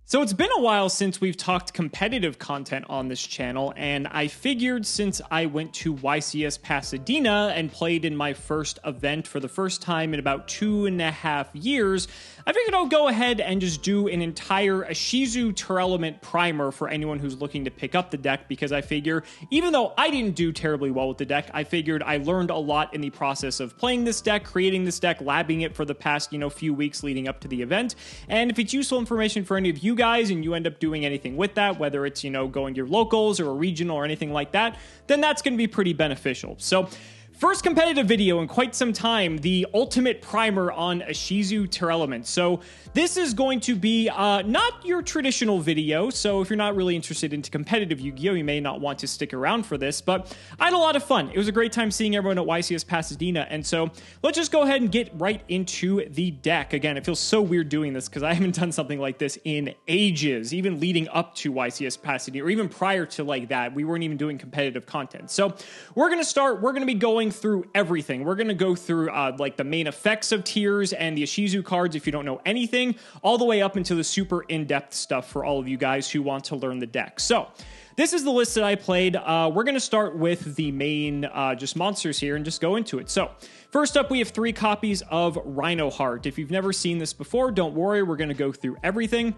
So it's been a while since we've talked competitive content on this channel, and I figured since I went to YCS Pasadena and played in my first event for the first time in about 2.5 years, I figured I'll go ahead and just do an entire Ishizu Tearlament primer for anyone who's looking to pick up the deck, because I figure, even though I didn't do terribly well with the deck, I figured I learned a lot in the process of playing this deck, creating this deck, labbing it for the past, few weeks leading up to the event, and if it's useful information for any of you guys and you end up doing anything with that, whether it's, going to your locals or a regional or anything like that, then that's going to be pretty beneficial. So first competitive video in quite some time, the ultimate primer on Ishizu Tearlament. So this is going to be not your traditional video, so if you're not really interested into competitive Yu-Gi-Oh, you may not want to stick around for this, but I had a lot of fun. It was a great time seeing everyone at YCS Pasadena, and so let's just go ahead and get right into the deck. Again, it feels so weird doing this because I haven't done something like this in ages, even leading up to YCS Pasadena, or even prior to like that. We weren't even doing competitive content. So we're going to be going through everything. We're going to go through like the main effects of tiers and the Ishizu cards if you don't know anything, all the way up into the super in-depth stuff for all of you guys who want to learn the deck. So this is the list that I played. We're going to start with the main just monsters here and just go into it. So first up, we have 3 copies of Rhino Heart. If you've never seen this before, don't worry, we're going to go through everything.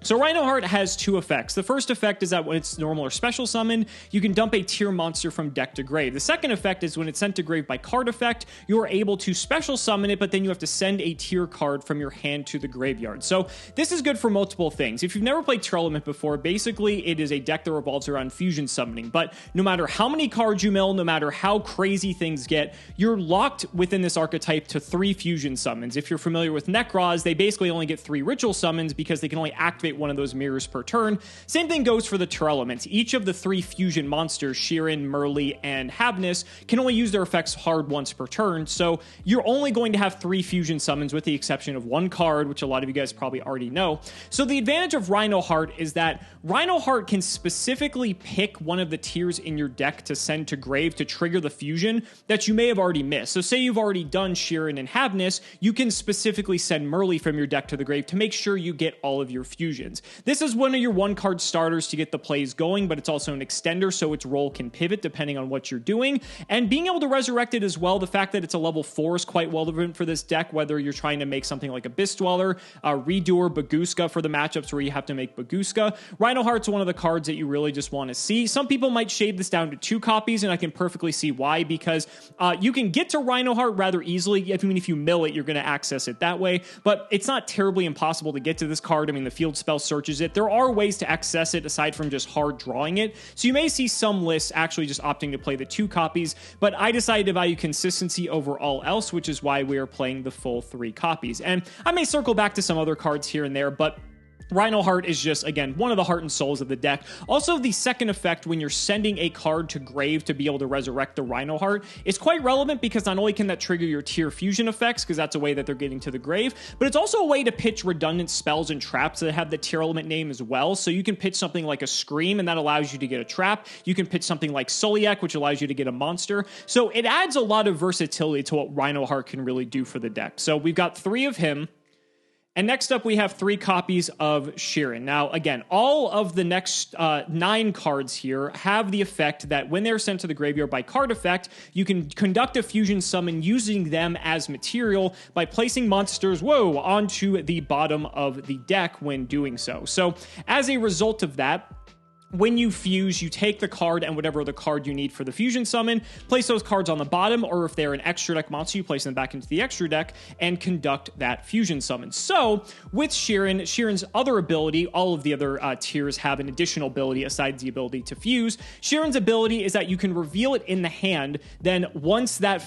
So Rhino Heart has 2 effects. The first effect is that when it's normal or special summoned, you can dump a tier monster from deck to grave. The second effect is when it's sent to grave by card effect, you're able to special summon it, but then you have to send a tier card from your hand to the graveyard. So this is good for multiple things. If you've never played Tearlament before, basically it is a deck that revolves around fusion summoning, but no matter how many cards you mill, no matter how crazy things get, you're locked within this archetype to 3 fusion summons. If you're familiar with Necroz, they basically only get 3 ritual summons because they can only activate one of those mirrors per turn. Same thing goes for the Tearlaments. Each of the 3 fusion monsters, Sheeran, Merly, and Havness, can only use their effects hard once per turn, so you're only going to have 3 fusion summons with the exception of 1 card, which a lot of you guys probably already know. So the advantage of Rhino Heart is that Rhino Heart can specifically pick one of the tiers in your deck to send to grave to trigger the fusion that you may have already missed. So say you've already done Sheeran and Havness, you can specifically send Merly from your deck to the grave to make sure you get all of your fusions. This is one of your 1-card starters to get the plays going, but it's also an extender, so its role can pivot depending on what you're doing. And being able to resurrect it as well, the fact that it's a level 4 is quite relevant for this deck, whether you're trying to make something like Abyss Dweller, Redoer, Baguska for the matchups where you have to make Baguska. Rhino Heart's one of the cards that you really just want to see. Some people might shade this down to 2 copies, and I can perfectly see why, because you can get to Rhino Heart rather easily. I mean, if you mill it, you're going to access it that way, but it's not terribly impossible to get to this card. I mean, the field spell searches it. There are ways to access it aside from just hard drawing it. So you may see some lists actually just opting to play the 2 copies, but I decided to value consistency over all else, which is why we are playing the full 3 copies. And I may circle back to some other cards here and there, but Rhino Heart is just, again, one of the heart and souls of the deck. Also, the second effect when you're sending a card to grave to be able to resurrect the Rhino Heart is quite relevant because not only can that trigger your tier fusion effects, because that's a way that they're getting to the grave, but it's also a way to pitch redundant spells and traps that have the Tearlament name as well. So you can pitch something like a Scream, and that allows you to get a trap. You can pitch something like Soliak, which allows you to get a monster. So it adds a lot of versatility to what Rhino Heart can really do for the deck. So we've got 3 of him. And next up, we have 3 copies of Sheeran. Now, again, all of the next 9 cards here have the effect that when they're sent to the graveyard by card effect, you can conduct a fusion summon using them as material by placing monsters, onto the bottom of the deck when doing so. So, as a result of that, when you fuse, you take the card and whatever the card you need for the fusion summon, place those cards on the bottom, or if they're an extra deck monster, you place them back into the extra deck and conduct that fusion summon. So, with Sheeran's other ability, all of the other tiers have an additional ability aside the ability to fuse. Sheeran's ability is that you can reveal it in the hand, then once that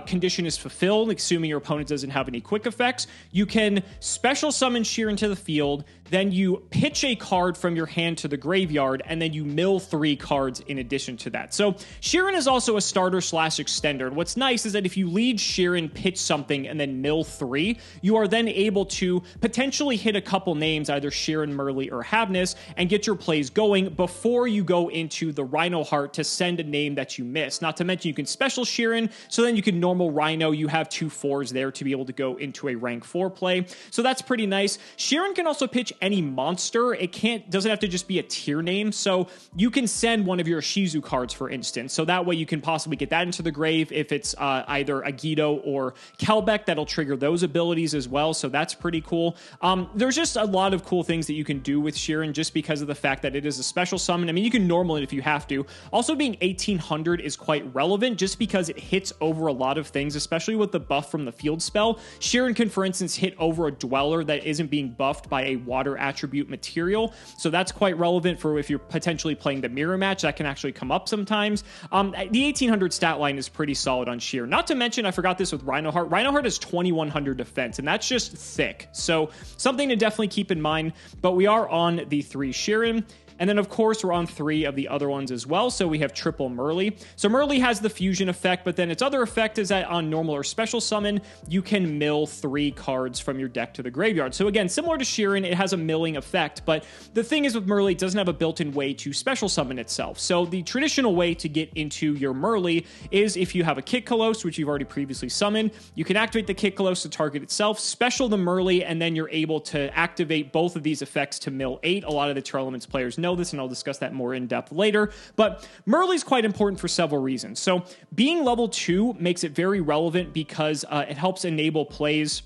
condition is fulfilled, assuming your opponent doesn't have any quick effects, you can special summon Sheeran to the field, then you pitch a card from your hand to the graveyard, and then you mill 3 cards in addition to that. So Sheeran is also a starter / extender. And what's nice is that if you lead Sheeran, pitch something, and then mill 3, you are then able to potentially hit a couple names, either Sheeran, Merly, or Havness, and get your plays going before you go into the Rhino Heart to send a name that you miss. Not to mention you can special Sheeran, so then you can normal Rhino. You have 2 4s there to be able to go into a rank 4 play. So that's pretty nice. Sheeran can also pitch any monster. It doesn't have to just be a tier name. So you can send one of your Ishizu cards, for instance. So that way you can possibly get that into the grave. If it's either a Guido or Kelbeck, that'll trigger those abilities as well. So that's pretty cool. There's just a lot of cool things that you can do with Sheeran just because of the fact that it is a special summon. I mean, you can normal it if you have to. Also, being 1800 is quite relevant just because it hits over a lot of things, especially with the buff from the field spell. Sheeran can, for instance, hit over a dweller that isn't being buffed by a water attribute material. So that's quite relevant for if you're potentially playing the mirror match. That can actually come up sometimes. The 1800 stat line is pretty solid on Sheeran. Not to mention, I forgot this with Rhinoheart. Rhinoheart is 2100 defense, and that's just thick. So something to definitely keep in mind. But we are on the 3 Sheeran. And then, of course, we're on 3 of the other ones as well. So we have triple Merly. So Merly has the fusion effect, but then its other effect is that on normal or special summon, you can mill 3 cards from your deck to the graveyard. So again, similar to Sheeran, it has a milling effect. But the thing is with Merly, it doesn't have a built-in way to special summon itself. So the traditional way to get into your Merly is if you have a Kitkalos, which you've already previously summoned, you can activate the Kitkalos to target itself, special the Merly, and then you're able to activate both of these effects to mill 8. A lot of the Tearlaments players know this, and I'll discuss that more in depth later. But Merly's quite important for several reasons. So being level 2 makes it very relevant because it helps enable plays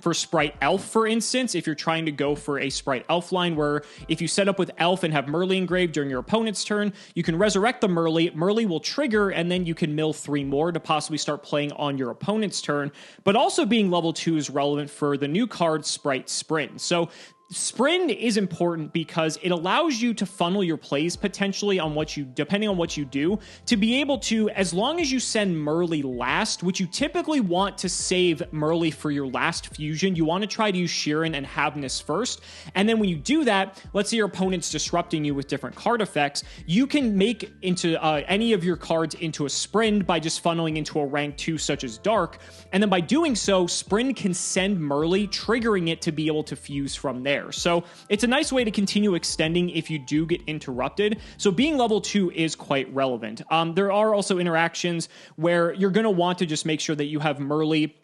for Sprite Elf, for instance, if you're trying to go for a Sprite Elf line where if you set up with Elf and have Merly engraved during your opponent's turn, you can resurrect the Merly. Merly will trigger, and then you can mill 3 more to possibly start playing on your opponent's turn. But also being level 2 is relevant for the new card Sprite Sprint. So Sprint is important because it allows you to funnel your plays potentially on depending on what you do, to be able to, as long as you send Merly last, which you typically want to save Merly for your last fusion, you want to try to use Sheeran and Havness first. And then when you do that, let's say your opponent's disrupting you with different card effects, you can make into any of your cards into a Sprint by just funneling into a rank 2 such as Dark. And then by doing so, Sprint can send Merly, triggering it to be able to fuse from there. So it's a nice way to continue extending if you do get interrupted. So being level 2 is quite relevant. There are also interactions where you're going to want to just make sure that you have Merly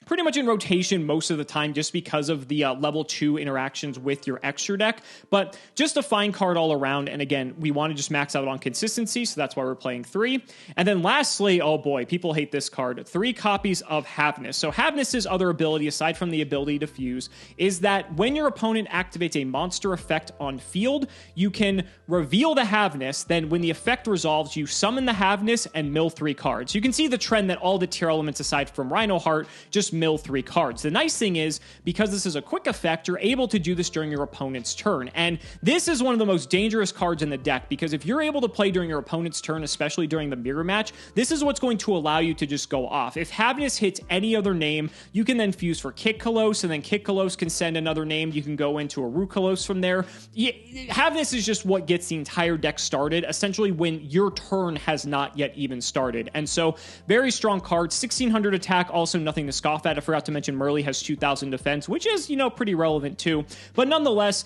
pretty much in rotation most of the time just because of the level 2 interactions with your extra deck. But just a fine card all around. And again, we want to just max out on consistency, so that's why we're playing 3. And then lastly, oh boy, people hate this card, 3 copies of Havness. So Havness's other ability, aside from the ability to fuse, is that when your opponent activates a monster effect on field, you can reveal the Havness. Then when the effect resolves, you summon the Havness and mill 3 cards. You can see the trend that all the tier elements aside from Rhinoheart just mill 3 cards. The nice thing is, because this is a quick effect, you're able to do this during your opponent's turn. And this is one of the most dangerous cards in the deck, because if you're able to play during your opponent's turn, especially during the mirror match, this is what's going to allow you to just go off. If Havness hits any other name, you can then fuse for Kitkalos, and then Kitkalos can send another name. You can go into a Rukalos from there. Havness is just what gets the entire deck started, essentially when your turn has not yet even started. And so, very strong card, 1600 attack, also nothing to scoff at. I forgot to mention Merly has 2000 defense, which is, pretty relevant too. But nonetheless,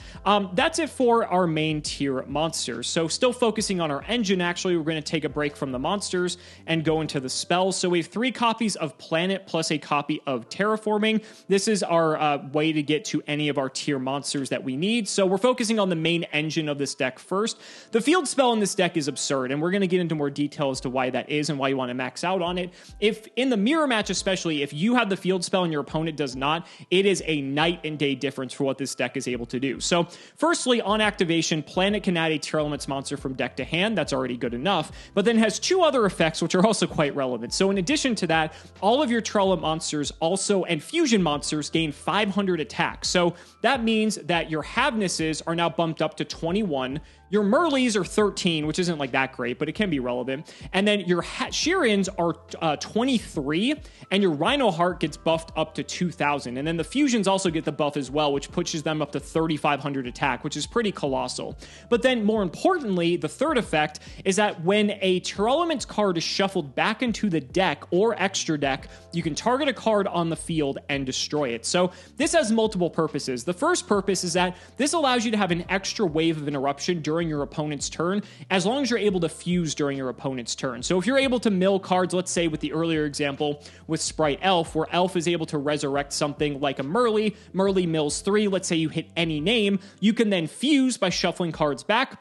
that's it for our main tier monsters. So still focusing on our engine, actually, we're going to take a break from the monsters and go into the spells. So we have 3 copies of Planet plus a copy of Terraforming. This is our way to get to any of our tier monsters that we need. So we're focusing on the main engine of this deck first. The field spell in this deck is absurd, and we're going to get into more detail as to why that is and why you want to max out on it. If in the mirror match especially, if you have the field spell and your opponent does not, it is a night and day difference for what this deck is able to do. So firstly, on activation, Planet can add a Tearlaments monster from deck to hand. That's already good enough, but then has 2 other effects which are also quite relevant. So in addition to that, all of your Tearlament monsters also, and fusion monsters, gain 500 attack. So that means that your Havnesses are now bumped up to 21. Your Merlys are 13, which isn't like that great, but it can be relevant. And then your Sheerans are 23, and your Rhinoheart gets buffed up to 2,000. And then the fusions also get the buff as well, which pushes them up to 3,500 attack, which is pretty colossal. But then more importantly, the third effect is that when a Tearlaments card is shuffled back into the deck or extra deck, you can target a card on the field and destroy it. So this has multiple purposes. The first purpose is that this allows you to have an extra wave of interruption during your opponent's turn, as long as you're able to fuse during your opponent's turn. So if you're able to mill cards, let's say with the earlier example with Sprite Elf, where Elf itself is able to resurrect something like a Merly. Merly mills 3. Let's say you hit any name. You can then fuse by shuffling cards back,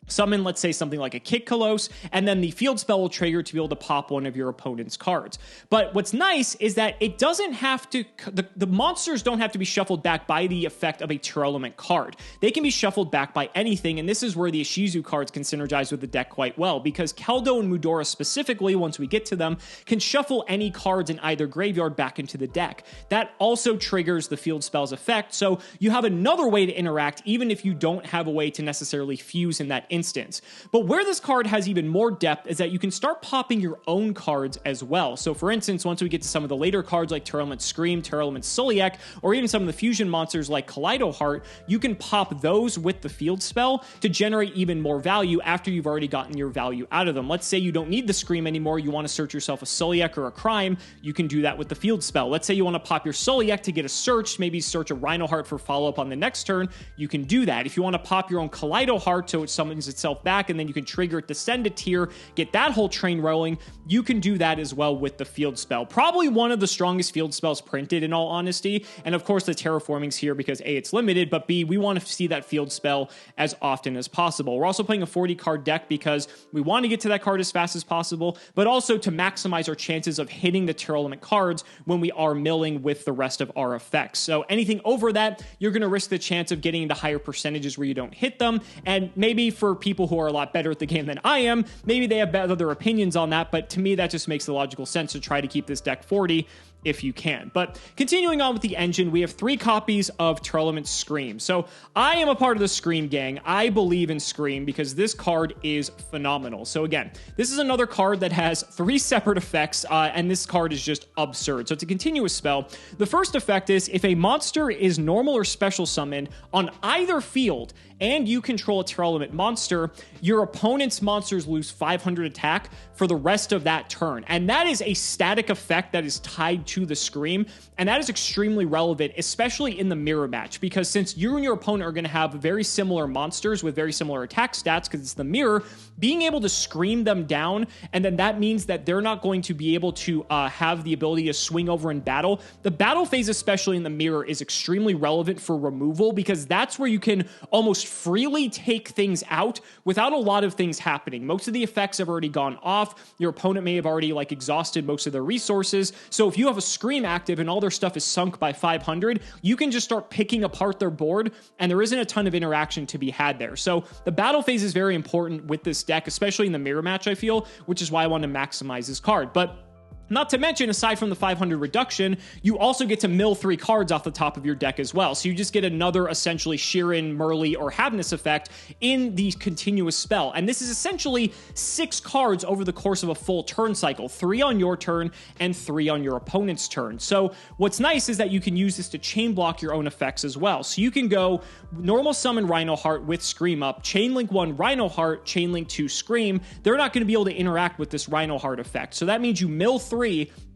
summon, let's say, something like a Cimoooooooo, and then the field spell will trigger to be able to pop one of your opponent's cards. But what's nice is that it doesn't have to, the monsters don't have to be shuffled back by the effect of a Tearlament card. They can be shuffled back by anything, and this is where the Ishizu cards can synergize with the deck quite well, because Keldo and Mudora specifically, once we get to them, can shuffle any cards in either graveyard back into the deck. That also triggers the field spell's effect, so you have another way to interact, even if you don't have a way to necessarily fuse in that instance. But where this card has even more depth is that you can start popping your own cards as well. So for instance, once we get to some of the later cards like Tearlament Scream, Tearlament Sulliek, or even some of the fusion monsters like Kaleido Heart, you can pop those with the field spell to generate even more value after you've already gotten your value out of them. Let's say you don't need the Scream anymore, you want to search yourself a Sulliek or a Crime, you can do that with the field spell. Let's say you want to pop your Sulliek to get a search, maybe search a Rhino Heart for follow-up on the next turn, you can do that. If you want to pop your own Kaleido Heart so it summons itself back and then you can trigger it to send a tier, get that whole train rolling, you can do that as well with the field spell. Probably one of the strongest field spells printed, in all honesty, and of course the terraforming's here because A, it's limited, but B, we want to see that field spell as often as possible. We're also playing a 40 card deck because we want to get to that card as fast as possible, but also to maximize our chances of hitting the Tearlament cards when we are milling with the rest of our effects. So anything over that, you're going to risk the chance of getting into higher percentages where you don't hit them, and maybe for people who are a lot better at the game than I am, maybe they have other opinions on that, but to me that just makes the logical sense to try to keep this deck 40 if you can. But continuing on with the engine, we have 3 copies of Tearlament Scream. So I am a part of the Scream gang. I believe in Scream because this card is phenomenal. So again, this is another card that has 3 separate effects, and this card is just absurd. So it's a continuous spell. The first effect is if a monster is normal or special summoned on either field and you control a Tearlament monster, your opponent's monsters lose 500 attack for the rest of that turn. And that is a static effect that is tied to the Scream, and that is extremely relevant, especially in the mirror match, because since you and your opponent are going to have very similar monsters with very similar attack stats, because it's the mirror, being able to scream them down, and then that means that they're not going to be able to have the ability to swing over in battle. The battle phase, especially in the mirror, is extremely relevant for removal, because that's where you can almost freely take things out without a lot of things happening. Most of the effects have already gone off. Your opponent may have already exhausted most of their resources. So if you have a Scream active and all their stuff is sunk by 500, you can just start picking apart their board, and there isn't a ton of interaction to be had there. So the battle phase is very important with this deck, especially in the mirror match, I feel, which is why I want to maximize this card. But not to mention, aside from the 500 reduction, you also get to mill 3 cards off the top of your deck as well. So you just get another essentially Sheeran, Merly, or Havness effect in the continuous spell. And this is essentially 6 cards over the course of a full turn cycle, 3 on your turn and 3 on your opponent's turn. So what's nice is that you can use this to chain block your own effects as well. So you can go normal summon Rhino Heart with Scream up, chain link 1 Rhino Heart, chain link 2 Scream. They're not going to be able to interact with this Rhino Heart effect. So that means you mill 3.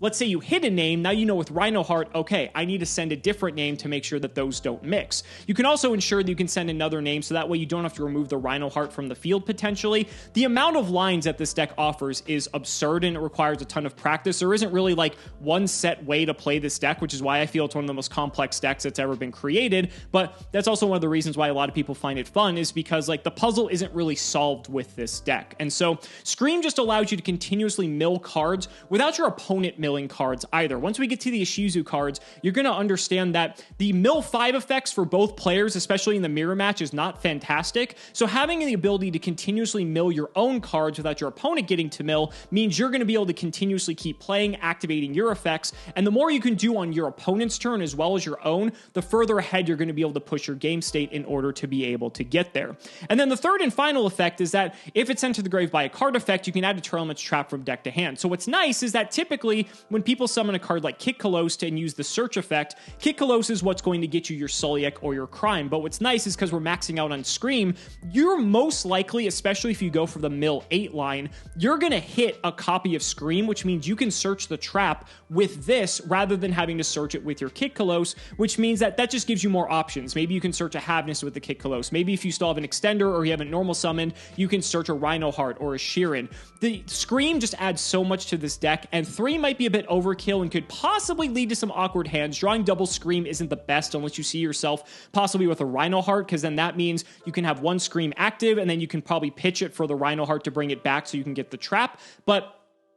Let's say you hit a name, now you know with Rhino Heart, okay, I need to send a different name to make sure that those don't mix. You can also ensure that you can send another name, so that way you don't have to remove the Rhino Heart from the field potentially. The amount of lines that this deck offers is absurd, and it requires a ton of practice. There isn't really one set way to play this deck, which is why I feel it's one of the most complex decks that's ever been created, but that's also one of the reasons why a lot of people find it fun, is because the puzzle isn't really solved with this deck. And so Scream just allows you to continuously mill cards without your opponent milling cards either. Once we get to the Ishizu cards, you're going to understand that the mill 5 effects for both players, especially in the mirror match, is not fantastic. So having the ability to continuously mill your own cards without your opponent getting to mill means you're going to be able to continuously keep playing, activating your effects, and the more you can do on your opponent's turn as well as your own, the further ahead you're going to be able to push your game state in order to be able to get there. And then the third and final effect is that if it's sent to the grave by a card effect, you can add a Tearlament's Trap from deck to hand. So what's nice is that typically when people summon a card like Cimoooooooo and use the search effect, Cimoooooooo is what's going to get you your Sulliek or your Crime. But what's nice is because we're maxing out on Scream, you're most likely, especially if you go for the mill 8 line, you're going to hit a copy of Scream, which means you can search the trap with this rather than having to search it with your Cimoooooooo, which means that just gives you more options. Maybe you can search a Havness with the Cimoooooooo. Maybe if you still have an Extender or you haven't normal summoned, you can search a Rhino Heart or a Sheeran. The Scream just adds so much to this deck, and 3 might be a bit overkill and could possibly lead to some awkward hands. Drawing double Scream isn't the best unless you see yourself possibly with a Rhino Heart, because then that means you can have one Scream active, and then you can probably pitch it for the Rhino Heart to bring it back so you can get the trap. But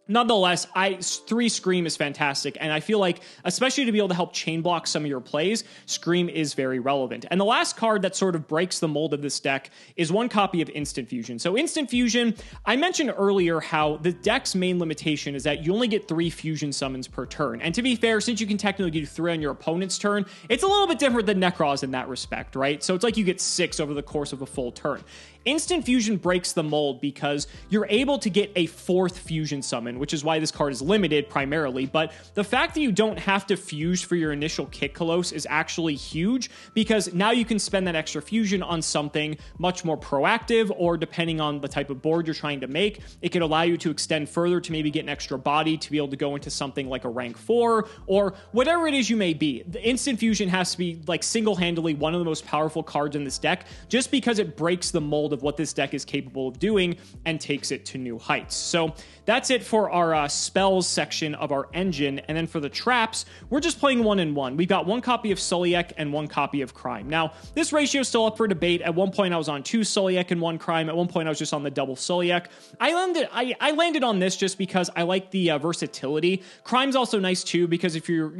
nonetheless, 3 Scream is fantastic, and I feel like, especially to be able to help chain block some of your plays, Scream is very relevant. And the last card that sort of breaks the mold of this deck is 1 copy of Instant Fusion. So Instant Fusion, I mentioned earlier how the deck's main limitation is that you only get 3 fusion summons per turn. And to be fair, since you can technically do 3 on your opponent's turn, it's a little bit different than Necroz in that respect, right? So it's like you get 6 over the course of a full turn. Instant Fusion breaks the mold because you're able to get a 4th fusion summon, which is why this card is limited primarily. But the fact that you don't have to fuse for your initial Kick Colossus is actually huge, because now you can spend that extra fusion on something much more proactive, or depending on the type of board you're trying to make, it can allow you to extend further to maybe get an extra body to be able to go into something like a rank 4 or whatever it is you may be. The Instant Fusion has to be like single-handedly one of the most powerful cards in this deck, just because it breaks the mold of what this deck is capable of doing and takes it to new heights. So that's it for our spells section of our engine. And then for the traps, we're just playing 1 and 1. We've got 1 copy of Sulliek and 1 copy of Crime. Now, this ratio is still up for debate. At one point, I was on 2 Sulliek and 1 Crime. At one point, I was just on the double Sulliek. I landed on this just because I like the versatility. Crime's also nice too, because if you're,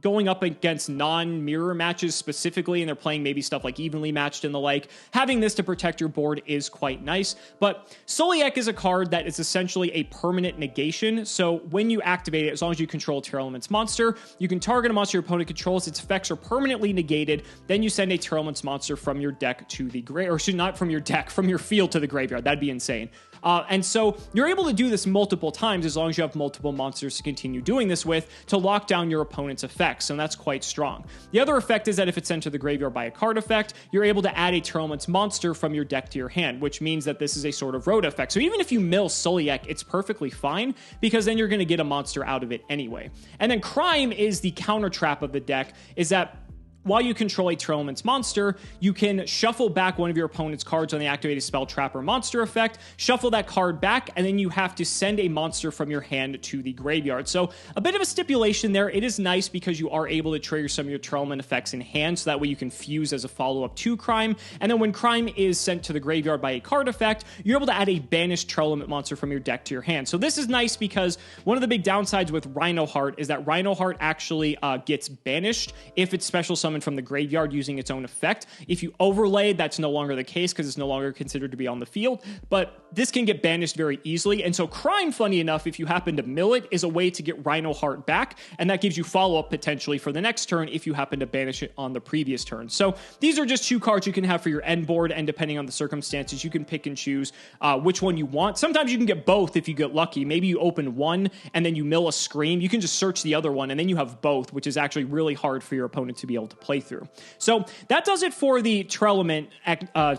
going up against non-mirror matches specifically, and they're playing maybe stuff like evenly matched and the like, having this to protect your board is quite nice. But Sulliek is a card that is essentially a permanent negation. So when you activate it, as long as you control a Tearlament's monster, you can target a monster your opponent controls. Its effects are permanently negated. Then you send a Tearlament's monster from your deck to the graveyard, or not from your deck, from your field to the graveyard. That'd be insane. And so you're able to do this multiple times as long as you have multiple monsters to continue doing this with to lock down your opponent's effects, and that's quite strong. The other effect is that if it's sent to the graveyard by a card effect, you're able to add a Tearlament's monster from your deck to your hand, which means that this is a sort of road effect. So even if you mill Sulliek, it's perfectly fine, because then you're going to get a monster out of it anyway. And then Crime is the counter trap of the deck, is that while you control a Tearlament's monster, you can shuffle back one of your opponent's cards on the activated spell, trap, or monster effect, shuffle that card back, and then you have to send a monster from your hand to the graveyard. So a bit of a stipulation there. It is nice because you are able to trigger some of your Tearlament effects in hand, so that way you can fuse as a follow-up to Crime. And then when Crime is sent to the graveyard by a card effect, you're able to add a banished Tearlament monster from your deck to your hand. So this is nice because one of the big downsides with Rhino Heart is that Rhino Heart actually gets banished if it's special summoned from the graveyard using its own effect. If you overlay, that's no longer the case because it's no longer considered to be on the field, but this can get banished very easily. And so Crime, funny enough, if you happen to mill it, is a way to get Rhino Heart back, and that gives you follow-up potentially for the next turn if you happen to banish it on the previous turn. So these are just 2 cards you can have for your end board, and depending on the circumstances, you can pick and choose which one you want. Sometimes you can get both if you get lucky. Maybe you open one and then you mill a Scream. You can just search the other one, and then you have both, which is actually really hard for your opponent to be able to play through. So that does it for the Tearlament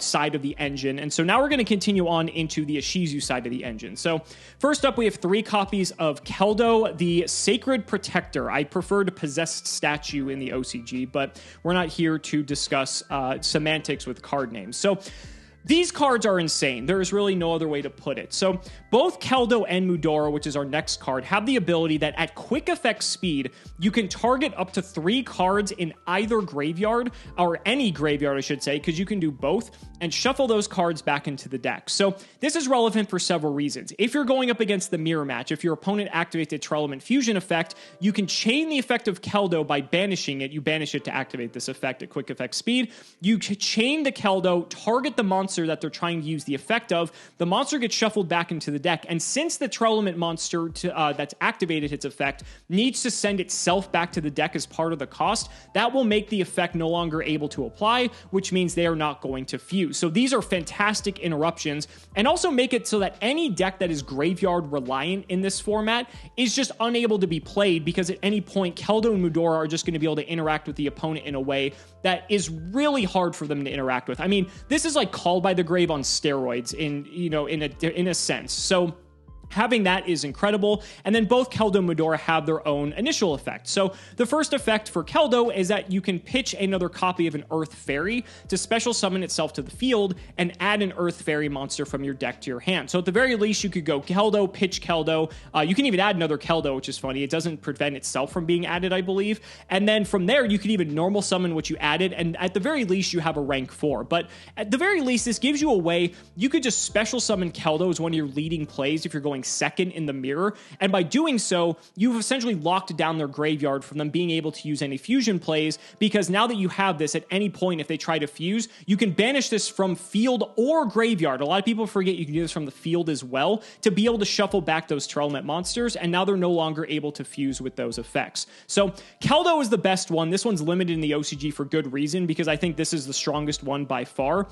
side of the engine. And so now we're going to continue on into the Ishizu side of the engine. So first up, we have 3 copies of Keldo, the Sacred Protector. I preferred Possessed Statue in the OCG, but we're not here to discuss semantics with card names. So these cards are insane. There is really no other way to put it. So both Keldo and Mudora, which is our next card, have the ability that at quick effect speed, you can target up to 3 cards in either graveyard, or any graveyard, I should say, because you can do both, and shuffle those cards back into the deck. So this is relevant for several reasons. If you're going up against the mirror match, if your opponent activates a Tearlament fusion effect, you can chain the effect of Keldo by banishing it. You banish it to activate this effect at quick effect speed. You chain the Keldo, target the monster that they're trying to use the effect of. The monster gets shuffled back into the deck, and since the Tearlament monster that's activated its effect needs to send itself back to the deck as part of the cost, that will make the effect no longer able to apply, which means they are not going to fuse. So these are fantastic interruptions, and also make it so that any deck that is graveyard reliant in this format is just unable to be played, because at any point Keldo and Mudora are just going to be able to interact with the opponent in a way that is really hard for them to interact with. I mean, this is like Call by the Grave on steroids in a sense. So Having that is incredible, and then both Keldo and Mudora have their own initial effect. So the first effect for Keldo is that you can pitch another copy of an Earth Fairy to special summon itself to the field and add an Earth Fairy monster from your deck to your hand. So at the very least, you could go Keldo, pitch Keldo. You can even add another Keldo, which is funny. It doesn't prevent itself from being added, I believe. And then from there, you could even normal summon what you added, and at the very least, you have a rank 4. But at the very least, this gives you a way you could just special summon Keldo as one of your leading plays if you're going second in the mirror, and by doing so, you've essentially locked down their graveyard from them being able to use any fusion plays, because now that you have this, at any point if they try to fuse, you can banish this from field or graveyard. A lot of people forget you can do this from the field as well to be able to shuffle back those Tearlament monsters, and now they're no longer able to fuse with those effects. So Keldo is the best one. This one's limited in the OCG for good reason, because I think this is the strongest one by far.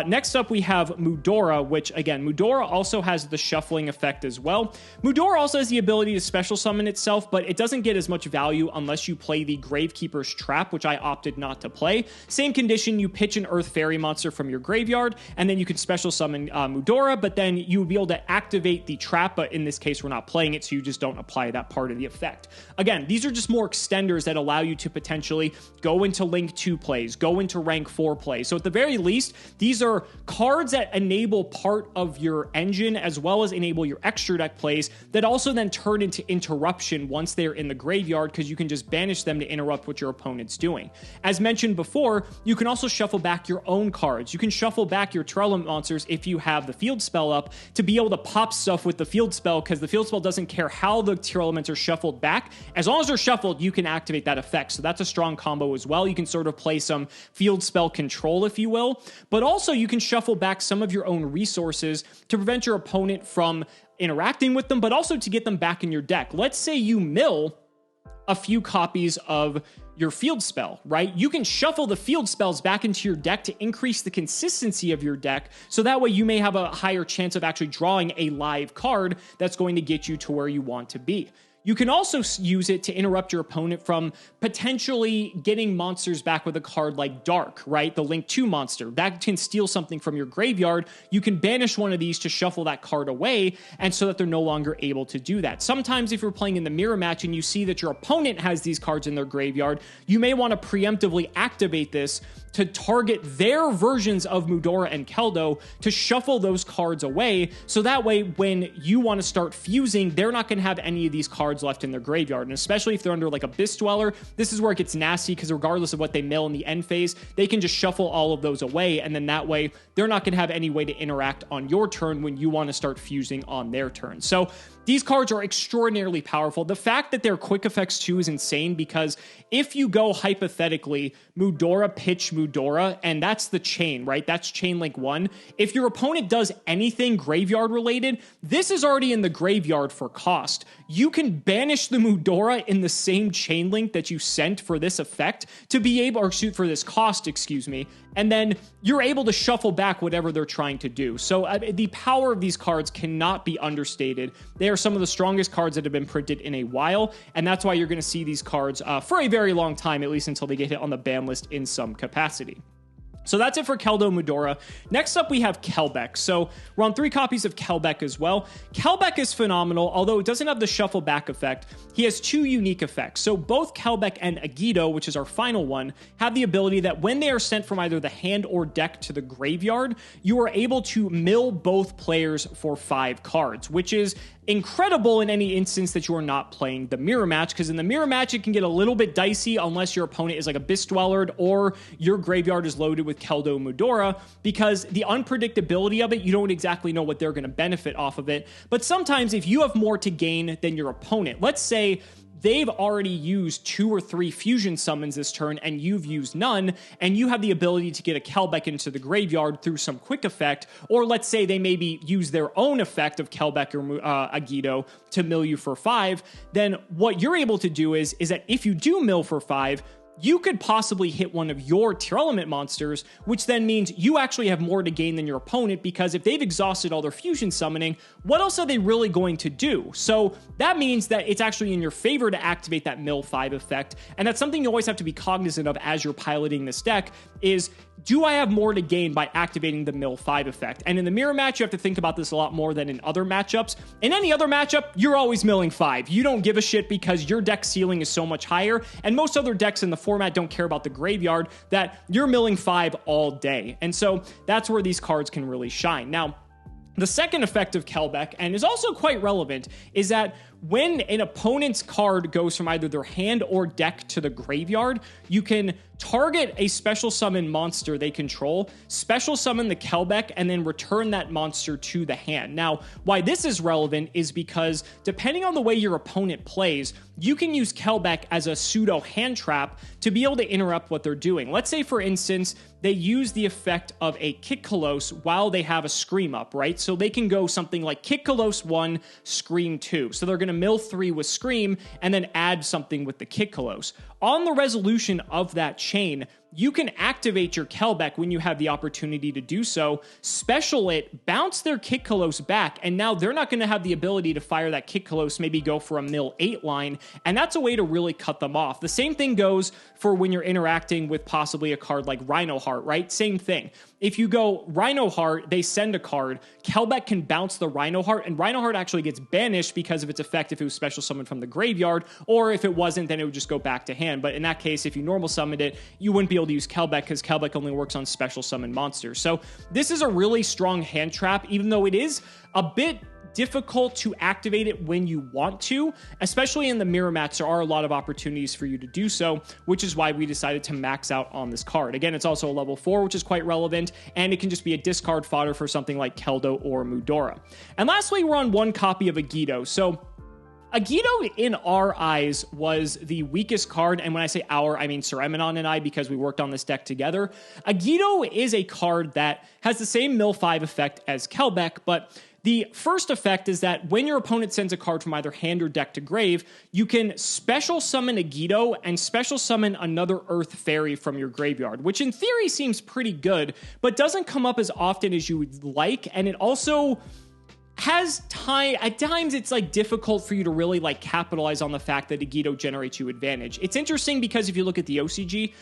Next up, we have Mudora, which again, Mudora also has the shuffling effect as well. Mudora also has the ability to special summon itself, but it doesn't get as much value unless you play the Gravekeeper's Trap, which I opted not to play. Same condition, you pitch an Earth Fairy monster from your graveyard, and then you can special summon Mudora, but then you would be able to activate the trap, but in this case, we're not playing it, so you just don't apply that part of the effect. Again, these are just more extenders that allow you to potentially go into Link 2 plays, go into Rank 4 plays. So at the very least, these are cards that enable part of your engine as well as enable your extra deck plays that also then turn into interruption once they're in the graveyard, because you can just banish them to interrupt what your opponent's doing. As mentioned before, you can also shuffle back your own cards. You can shuffle back your Tearlament monsters if you have the field spell up to be able to pop stuff with the field spell, because the field spell doesn't care how the Tearlaments are shuffled back. As long as they're shuffled, you can activate that effect. So that's a strong combo as well. You can sort of play some field spell control, if you will, but also you can shuffle back some of your own resources to prevent your opponent from interacting with them, but also to get them back in your deck. Let's say you mill a few copies of your field spell, right? You can shuffle the field spells back into your deck to increase the consistency of your deck, so that way you may have a higher chance of actually drawing a live card that's going to get you to where you want to be. You can also use it to interrupt your opponent from potentially getting monsters back with a card like Dark, right? The Link 2 monster. That can steal something from your graveyard. You can banish one of these to shuffle that card away, and so that they're no longer able to do that. Sometimes if you're playing in the mirror match and you see that your opponent has these cards in their graveyard, you may want to preemptively activate this to target their versions of Mudora and Keldo to shuffle those cards away, so that way when you want to start fusing, they're not going to have any of these cards left in their graveyard. And especially if they're under like Abyss Dweller, this is where it gets nasty, because regardless of what they mill in the end phase, they can just shuffle all of those away, and then that way they're not going to have any way to interact on your turn when you want to start fusing on their turn. So these cards are extraordinarily powerful. The fact that they're quick effects too is insane, because if you go hypothetically Mudora, pitch Mudora, and that's the chain, right? That's chain link 1. If your opponent does anything graveyard related, this is already in the graveyard for cost. You can banish the Mudora in the same chain link that you sent for this effect to be able, or shoot for this cost, excuse me, and then you're able to shuffle back whatever they're trying to do. So the power of these cards cannot be understated. They are some of the strongest cards that have been printed in a while, and that's why you're going to see these cards for a very long time, at least until they get hit on the ban list in some capacity. So that's it for Keldo Mudora. Next up, we have Kelbeck. So we're on 3 copies of Kelbeck as well. Kelbeck is phenomenal, although it doesn't have the shuffle back effect. He has 2 unique effects. So both Kelbeck and Agido, which is our final one, have the ability that when they are sent from either the hand or deck to the graveyard, you are able to mill both players for 5 cards, which is incredible in any instance that you are not playing the mirror match, because in the mirror match it can get a little bit dicey unless your opponent is like Abyss Dweller or your graveyard is loaded with Keldo Mudora, because the unpredictability of it, you don't exactly know what they're going to benefit off of it. But sometimes if you have more to gain than your opponent, let's say they've already used 2 or 3 fusion summons this turn and you've used none, and you have the ability to get a Kelbeck into the graveyard through some quick effect, or let's say they maybe use their own effect of Kelbeck or Agido to mill you for 5, then what you're able to do is that if you do mill for 5, you could possibly hit one of your Tearlament monsters, which then means you actually have more to gain than your opponent, because if they've exhausted all their fusion summoning, what else are they really going to do? So that means that it's actually in your favor to activate that mill 5 effect, and that's something you always have to be cognizant of as you're piloting this deck, is do I have more to gain by activating the mill 5 effect? And in the mirror match, you have to think about this a lot more than in other matchups. In any other matchup, you're always milling 5. You don't give a shit because your deck ceiling is so much higher, and most other decks in the format don't care about the graveyard, that you're milling 5 all day. And so that's where these cards can really shine. Now, the second effect of Kelbeck, and is also quite relevant, is that when an opponent's card goes from either their hand or deck to the graveyard, you can target a special summon monster they control, special summon the Kelbeck, and then return that monster to the hand. Now, why this is relevant is because depending on the way your opponent plays, you can use Kelbeck as a pseudo hand trap to be able to interrupt what they're doing. Let's say, for instance, they use the effect of a Kick Colossus while they have a Scream up, right? So they can go something like Kick Colossus 1, Scream 2. So they're going to mill 3 with Scream and then add something with the Kick Colossus. On the resolution of that chain, you can activate your Kelbeck when you have the opportunity to do so, special it, bounce their Kick Colossus back, and now they're not going to have the ability to fire that Kick Colossus, maybe go for a mill 8 line, and that's a way to really cut them off. The same thing goes for when you're interacting with possibly a card like Rhino Heart, right? Same thing. If you go Rhino Heart, they send a card, Kelbeck can bounce the Rhino Heart, and Rhino Heart actually gets banished because of its effect if it was special summoned from the graveyard, or if it wasn't, then it would just go back to hand. But in that case, if you normal summoned it, you wouldn't be able to use Kelbeck because Kelbeck only works on special summon monsters. So this is a really strong hand trap, even though it is a bit difficult to activate it when you want to, especially in the mirror match. There are a lot of opportunities for you to do so, which is why we decided to max out on this card. Again, it's also a level 4, which is quite relevant, and it can just be a discard fodder for something like Keldo or Mudora. And lastly, we're on one copy of Agido. So Agido, in our eyes, was the weakest card, and when I say our, I mean Sir Eminon and I, because we worked on this deck together. Agido is a card that has the same mill 5 effect as Kelbeck, but the first effect is that when your opponent sends a card from either hand or deck to grave, you can special summon Agido and special summon another Earth Fairy from your graveyard, which in theory seems pretty good, but doesn't come up as often as you would like, and it also has time. At times it's like difficult for you to really like capitalize on the fact that Agido generates you advantage. It's interesting because if you look at the OCG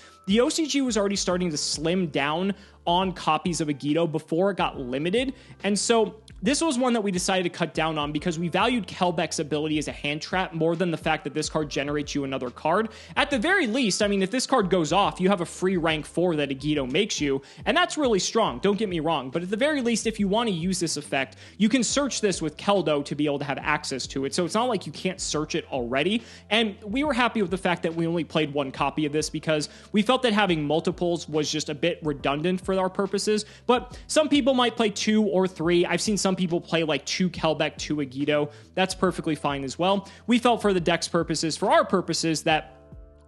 was already starting to slim down on copies of Agido before it got limited, and so this was one that we decided to cut down on because we valued Kelbeck's ability as a hand trap more than the fact that this card generates you another card. At the very least, I mean, if this card goes off, you have a free rank 4 that Agido makes you, and that's really strong, don't get me wrong, but at the very least, if you want to use this effect, you can search this with Keldo to be able to have access to it, so it's not like you can't search it already, and we were happy with the fact that we only played one copy of this because we felt that having multiples was just a bit redundant for our purposes, but some people might play 2 or 3. I've seen some people play like 2 Kelbeck, 2 Agido. That's perfectly fine as well. We felt for the deck's purposes, for our purposes, that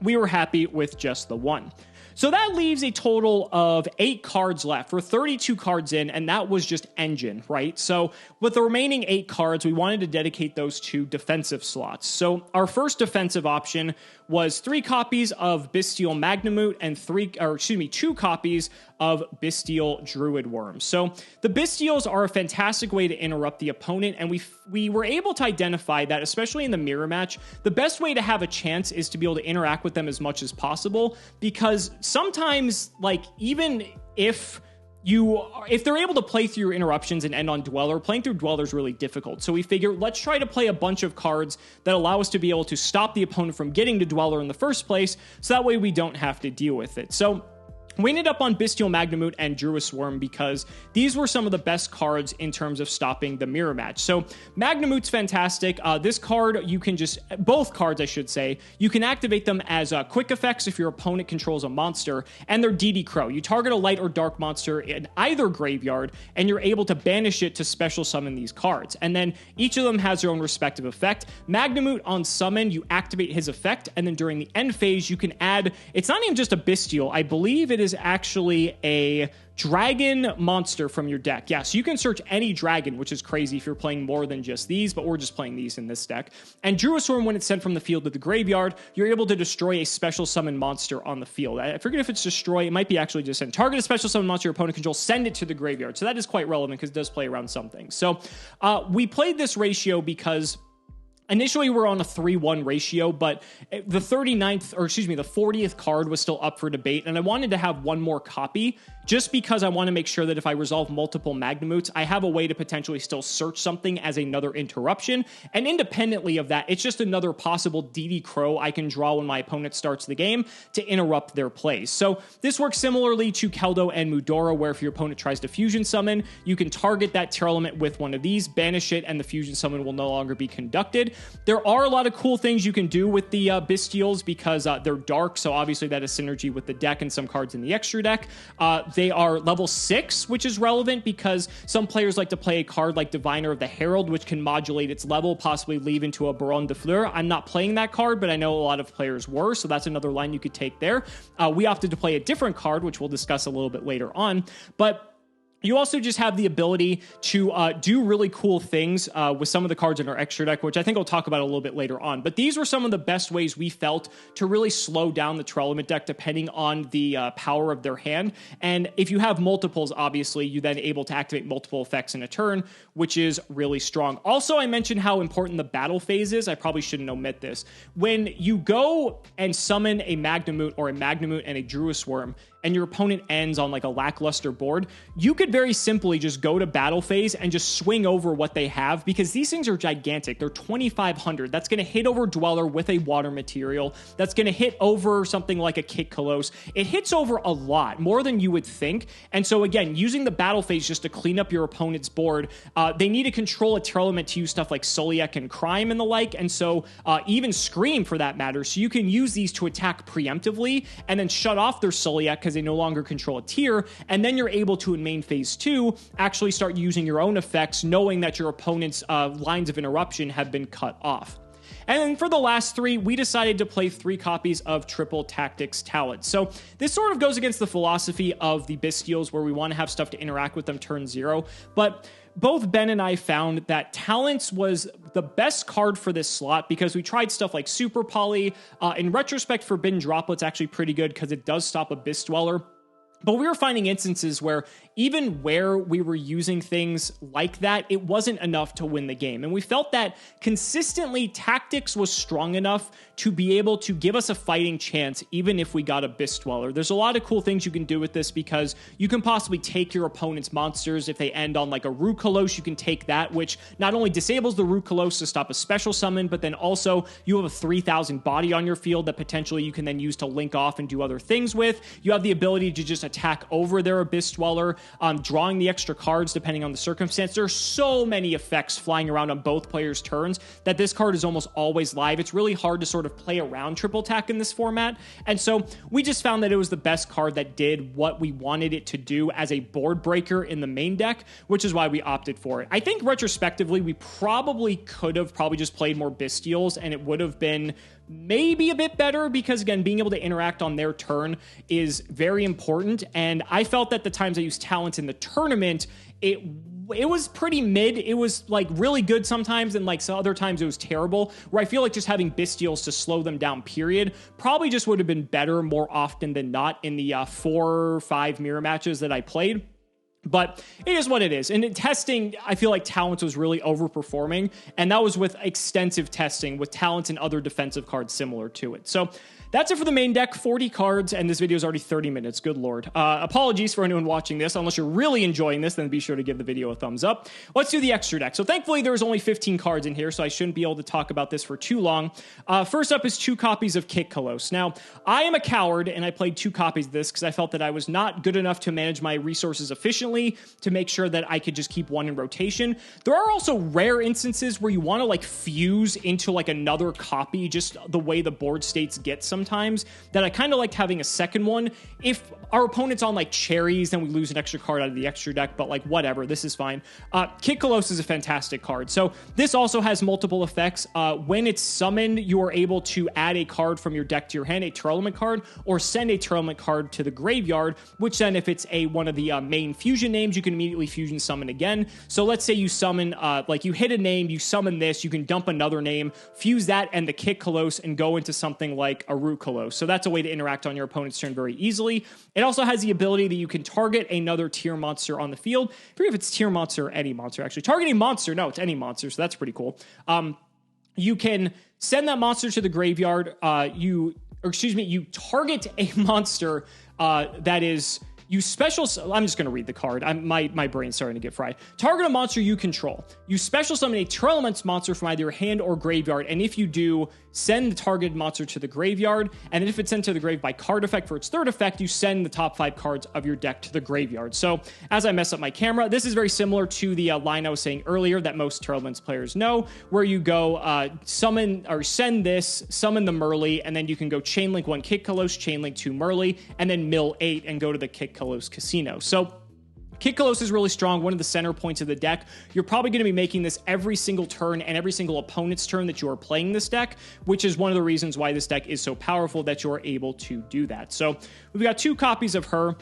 we were happy with just the one. So that leaves a total of 8 cards left. We're 32 cards in, and that was just Engine, right? So with the remaining 8 cards, we wanted to dedicate those to defensive slots. So our first defensive option was 3 copies of Bestial Magnamute and 2 copies of Bestial Druid Worm. So the Bestials are a fantastic way to interrupt the opponent, and we were able to identify that, especially in the mirror match, the best way to have a chance is to be able to interact with them as much as possible, because sometimes, like, even if they're able to play through your interruptions and end on Dweller, playing through Dweller is really difficult. So we figure, let's try to play a bunch of cards that allow us to be able to stop the opponent from getting to Dweller in the first place, so that way we don't have to deal with it. So we ended up on Bestial Magnamute and Druid Worm because these were some of the best cards in terms of stopping the mirror match. So Magnamute's fantastic. This card, both cards I should say, you can activate them as quick effects if your opponent controls a monster, and they're DD Crow. You target a light or dark monster in either graveyard, and you're able to banish it to special summon these cards. And then each of them has their own respective effect. Magnamute on summon, you activate his effect, and then during the end phase, you can add, it's not even just a Bestial, I believe it is actually a dragon monster from your deck. Yeah, so you can search any dragon, which is crazy if you're playing more than just these, but we're just playing these in this deck. And Druid Worm, when it's sent from the field to the graveyard, you're able to destroy a special summon monster on the field. I forget if it's destroy, it might be actually just send. Target a special summon monster your opponent controls, send it to the graveyard. So that is quite relevant because it does play around some things. So we played this ratio because Initially, we're on a 3-1 ratio, but the 40th card was still up for debate, and I wanted to have one more copy just because I want to make sure that if I resolve multiple Magnamoots, I have a way to potentially still search something as another interruption. And independently of that, it's just another possible DD Crow I can draw when my opponent starts the game to interrupt their plays. So this works similarly to Keldo and Mudora, where if your opponent tries to fusion summon, you can target that Tearlament with one of these, banish it, and the fusion summon will no longer be conducted. There are a lot of cool things you can do with the Bystials because they're dark, so obviously that is synergy with the deck and some cards in the extra deck. They are level 6, which is relevant because some players like to play a card like Diviner of the Herald, which can modulate its level, possibly leave into a Baron de Fleur. I'm not playing that card, but I know a lot of players were, so that's another line you could take there. We opted to play a different card, which we'll discuss a little bit later on, but you also just have the ability to do really cool things with some of the cards in our extra deck, which I think I'll talk about a little bit later on. But these were some of the best ways we felt to really slow down the Tearlament deck depending on the power of their hand. And if you have multiples, obviously, you're then able to activate multiple effects in a turn, which is really strong. Also, I mentioned how important the battle phase is. I probably shouldn't omit this. When you go and summon a Magnamoot or a Magnamoot and a Druis Worm, and your opponent ends on like a lackluster board, you could very simply just go to battle phase and just swing over what they have because these things are gigantic. They're 2,500. That's going to hit over Dweller with a water material. That's going to hit over something like a Kit Kalos. It hits over a lot, more than you would think. And so again, using the battle phase just to clean up your opponent's board, they need to control a Tearlament to use stuff like Soliek and Crime and the like, and so even Scream for that matter. So you can use these to attack preemptively and then shut off their Soliek because they no longer control a tier, and then you're able to, in main phase 2, actually start using your own effects, knowing that your opponent's lines of interruption have been cut off. And then for the last 3, we decided to play 3 copies of Triple Tactics Talent. So this sort of goes against the philosophy of the Bystials, where we want to have stuff to interact with them turn 0, but both Ben and I found that Talents was the best card for this slot because we tried stuff like Super Poly. In retrospect, Forbidden Droplet's actually pretty good because it does stop Abyss Dweller. But we were finding instances where even where we were using things like that, it wasn't enough to win the game. And we felt that consistently Tactics was strong enough to be able to give us a fighting chance even if we got Abyss Dweller. There's a lot of cool things you can do with this because you can possibly take your opponent's monsters. If they end on like a Root Kalos, you can take that, which not only disables the Root Kalos to stop a special summon, but then also you have a 3,000 body on your field that potentially you can then use to link off and do other things with. You have the ability to just attack over their Abyss Dweller, drawing the extra cards depending on the circumstance. There's so many effects flying around on both players' turns that this card is almost always live. It's really hard to sort of play around triple attack in this format, and so we just found that it was the best card that did what we wanted it to do as a board breaker in the main deck, which is why we opted for it. I think retrospectively we probably could have just played more Bystials and it would have been maybe a bit better because, again, being able to interact on their turn is very important. And I felt that the times I used Talents in the tournament, it was pretty mid. It was like really good sometimes, and like some other times it was terrible, where I feel like just having Bystials to slow them down, period, probably just would have been better more often than not in the 4 or 5 mirror matches that I played. But it is what it is. And in testing, I feel like Talents was really overperforming, and that was with extensive testing with Talents and other defensive cards similar to it. So that's it for the main deck, 40 cards, and this video is already 30 minutes. Good lord. Apologies for anyone watching this. Unless you're really enjoying this, then be sure to give the video a thumbs up. Let's do the extra deck. So thankfully, there's only 15 cards in here, so I shouldn't be able to talk about this for too long. First up is 2 copies of Kit Kalos. Now, I am a coward, and I played 2 copies of this because I felt that I was not good enough to manage my resources efficiently to make sure that I could just keep one in rotation. There are also rare instances where you want to like fuse into like another copy, just the way the board states get sometimes, that I kind of liked having a second one. If our opponent's on like cherries, then we lose an extra card out of the extra deck, but like whatever, this is fine. Kit Kalos is a fantastic card. So this also has multiple effects. When it's summoned, you are able to add a card from your deck to your hand, a Tearlament card, or send a Tearlament card to the graveyard, which then if it's one of the main fusion names, you can immediately fusion summon again. So let's say you summon, like you hit a name, you summon this, you can dump another name, fuse that and the Kit Kalos and go into something like a Root Kalos. So that's a way to interact on your opponent's turn very easily. It also has the ability that you can target another tier monster on the field. I forget if it's tier monster or any monster, actually. Targeting monster, no, it's any monster, so that's pretty cool. you can send that monster to the graveyard. You target a monster that is... You special... I'm just going to read the card. My brain's starting to get fried. Target a monster you control. You special summon a Tearlament monster from either your hand or graveyard, and if you do, send the targeted monster to the graveyard, and then if it's sent to the grave by card effect for its third effect, you send the top 5 cards of your deck to the graveyard. So, as I mess up my camera, this is very similar to the line I was saying earlier that most Tearlaments players know, where you go summon or send this, summon the Merly, and then you can go Chainlink 1 Kitkalos, Chainlink 2 Merly, and then mill 8 and go to the Kitkalos Casino. So, Kitkalos is really strong, one of the center points of the deck. You're probably going to be making this every single turn and every single opponent's turn that you are playing this deck, which is one of the reasons why this deck is so powerful that you're able to do that. So we've got 2 copies of her.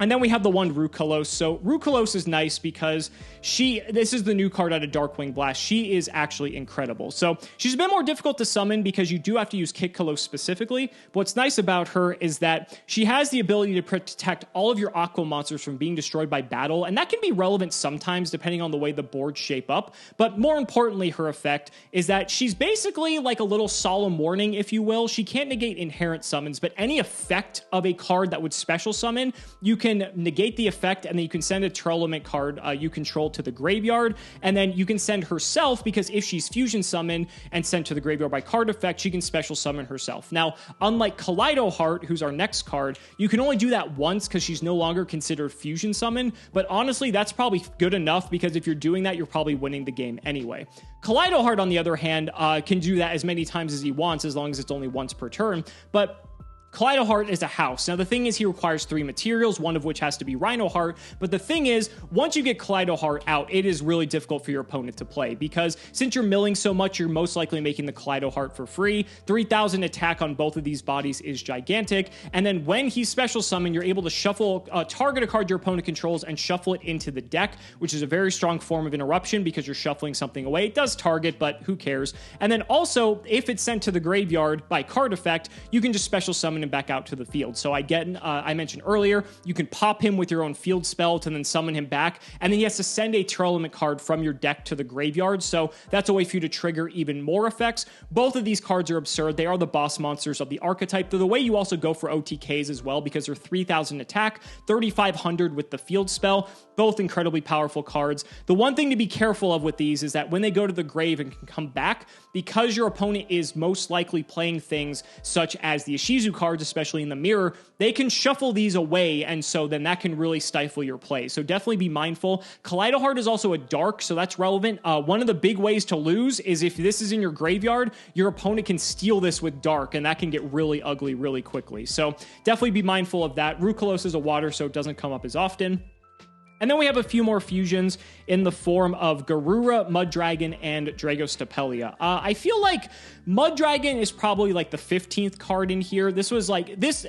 And then we have the one Rukalos. So Rukalos is nice because this is the new card out of Darkwing Blast. She is actually incredible. So she's a bit more difficult to summon because you do have to use Kitkalos specifically. But what's nice about her is that she has the ability to protect all of your Aqua monsters from being destroyed by battle. And that can be relevant sometimes depending on the way the boards shape up. But more importantly, her effect is that she's basically like a little solemn warning, if you will. She can't negate inherent summons, but any effect of a card that would special summon, you can negate the effect, and then you can send a Tearlament card you control to the graveyard, and then you can send herself, because if she's fusion summoned and sent to the graveyard by card effect, she can special summon herself. Now, unlike Kaleido Heart, who's our next card, you can only do that once because she's no longer considered fusion summoned, but honestly, that's probably good enough because if you're doing that, you're probably winning the game anyway. Kaleido Heart, on the other hand, can do that as many times as he wants, as long as it's only once per turn, but Kaleido Heart is a house. Now, the thing is, he requires 3 materials, one of which has to be Rhino Heart. But the thing is, once you get Kaleido Heart out, it is really difficult for your opponent to play because since you're milling so much, you're most likely making the Kaleido Heart for free. 3,000 attack on both of these bodies is gigantic. And then when he's special summoned, you're able to shuffle, target a card your opponent controls and shuffle it into the deck, which is a very strong form of interruption because you're shuffling something away. It does target, but who cares? And then also, if it's sent to the graveyard by card effect, you can just special summon him back out to the field. So I mentioned earlier, you can pop him with your own field spell to then summon him back, and then he has to send a Tearlament card from your deck to the graveyard, so that's a way for you to trigger even more effects. Both of these cards are absurd. They are the boss monsters of the archetype. They're the way you also go for OTKs as well, because they're 3,000 attack, 3,500 with the field spell, both incredibly powerful cards. The one thing to be careful of with these is that when they go to the grave and can come back, because your opponent is most likely playing things such as the Ishizu cards, especially in the mirror, they can shuffle these away, and so then that can really stifle your play. So definitely be mindful. Kaleido Heart is also a dark, so that's relevant. One of the big ways to lose is if this is in your graveyard, your opponent can steal this with dark, and that can get really ugly really quickly. So definitely be mindful of that. Rukalos is a water, so it doesn't come up as often. And then we have a few more fusions in the form of Garura, Mud Dragon, and Dragostapelia. I feel like Mud Dragon is probably like the 15th card in here. This was like, this